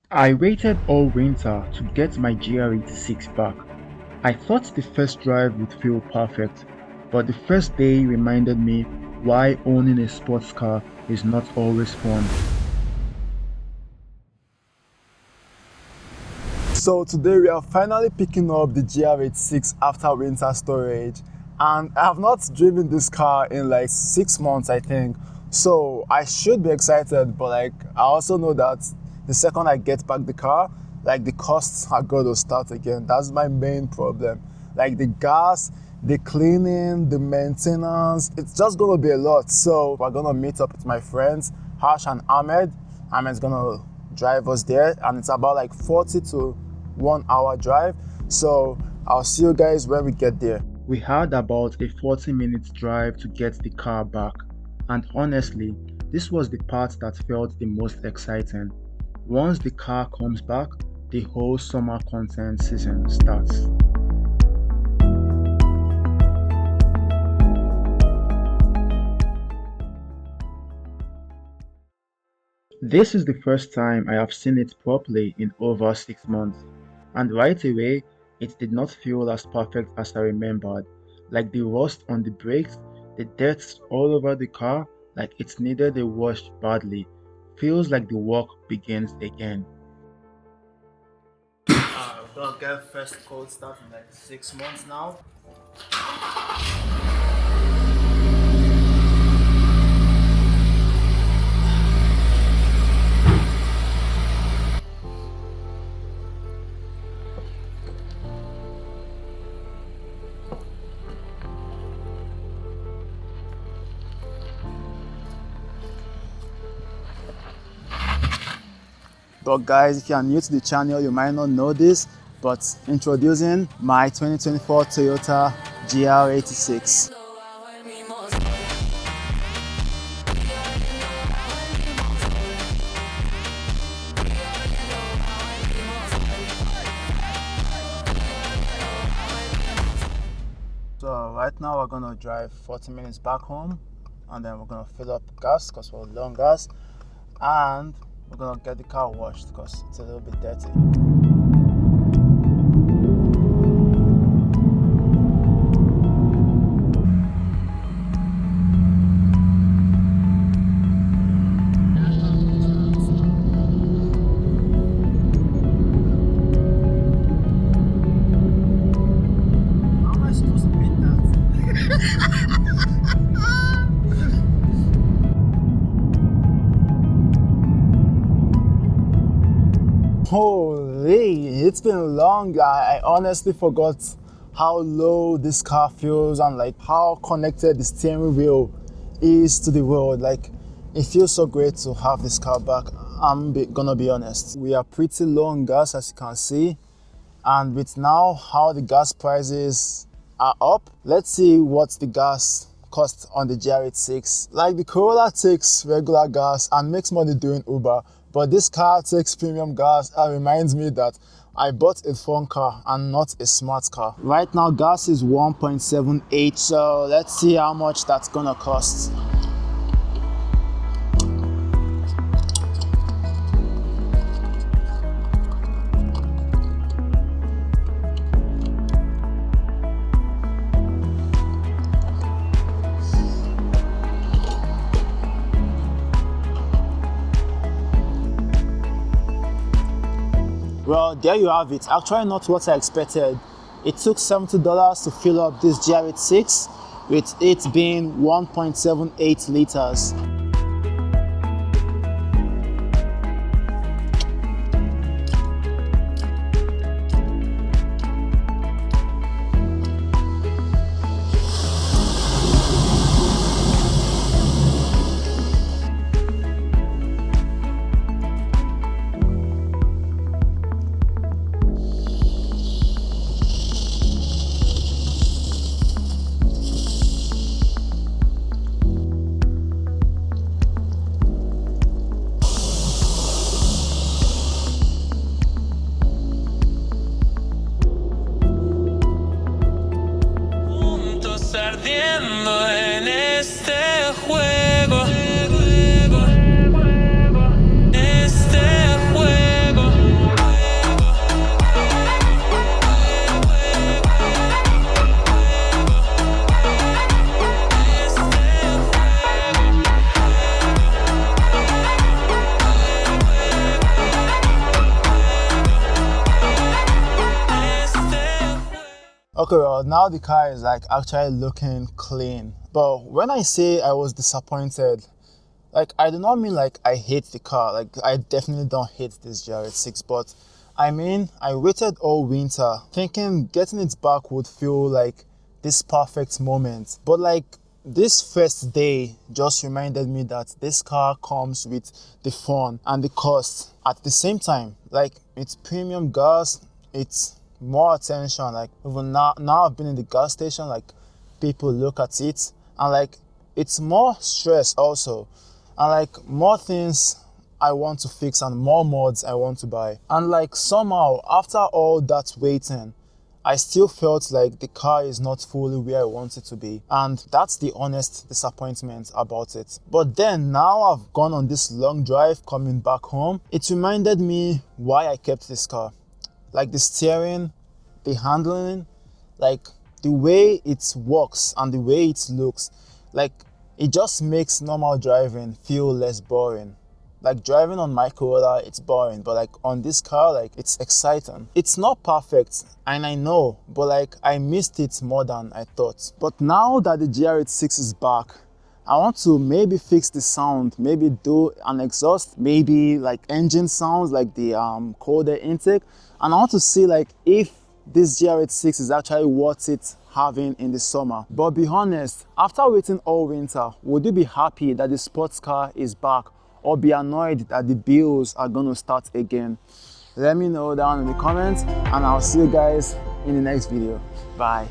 I waited all winter to get my GR86 back. I thought the first drive would feel perfect, but the first day reminded me why owning a sports car is not always fun. So today we are finally picking up the GR86 after winter storage, and I have not driven this car in like 6 months, I think. So I should be excited, but like I also know that the second I get back the car, like the costs are going to start again. That's my main problem. Like the gas, the cleaning, the maintenance, it's just going to be a lot. So we're going to meet up with my friends, Harsh and Ahmed. Ahmed's going to drive us there, and it's about like 40 to 1 hour drive. So I'll see you guys when we get there. We had about a 40-minute drive to get the car back, and honestly, this was the part that felt the most exciting. Once the car comes back, the whole summer content season starts. This is the first time I have seen it properly in over 6 months, and right away, it did not feel as perfect as I remembered. Like the rust on the brakes, the dents all over the car, like it needed a wash badly. Feels like the work begins again. We're gonna get first cold start in like 6 months now. But guys, if you are new to the channel, you might not know this, but introducing my 2024 Toyota GR86. So right now we're gonna drive 40 minutes back home, and then we're gonna fill up gas because we're low on gas, and we're gonna get the car washed because it's a little bit dirty. How am I supposed to beat that? Holy, it's been long. I honestly forgot how low this car feels and like how connected the steering wheel is to the world. Like it feels so great to have this car back. Gonna be honest. We are pretty low on gas, as you can see, and with now how the gas prices are up, let's see what the gas costs on the GR86. Like the Corolla takes regular gas and makes money doing Uber, but this car takes premium gas and reminds me that I bought a phone car and not a smart car. Right now gas is 1.78, so let's see how much that's gonna cost. Well, there you have it. Actually, not what I expected. It took $70 to fill up this GR86, with it being 1.78 liters. Okay, well, now the car is like actually looking clean. But when I say I was disappointed, like I do not mean like I hate the car. Like I definitely don't hate this GR86, but I mean I waited all winter thinking getting it back would feel like this perfect moment. But like this first day just reminded me that this car comes with the fun and the cost at the same time. Like it's premium gas, it's more attention. Like even now I've been in the gas station, like people look at it and like it's more stress also, and like more things I want to fix and more mods I want to buy. And like somehow after all that waiting, I still felt like the car is not fully where I want it to be. And that's the honest disappointment about it. But then now I've gone on this long drive coming back home, it reminded me why I kept this car. Like the steering, the handling, like the way it works and the way it looks, like it just makes normal driving feel less boring. Like driving on my Corolla, it's boring, but like on this car, like it's exciting. It's not perfect, and I know, but like I missed it more than I thought. But now that the GR86 is back, I want to maybe fix the sound, maybe do an exhaust, maybe like engine sounds, like the cold air intake, and I want to see like if this GR86 is actually worth it having in the summer. But be honest, after waiting all winter, would you be happy that the sports car is back, or be annoyed that the bills are gonna start again? Let me know down in the comments, and I'll see you guys in the next video. Bye.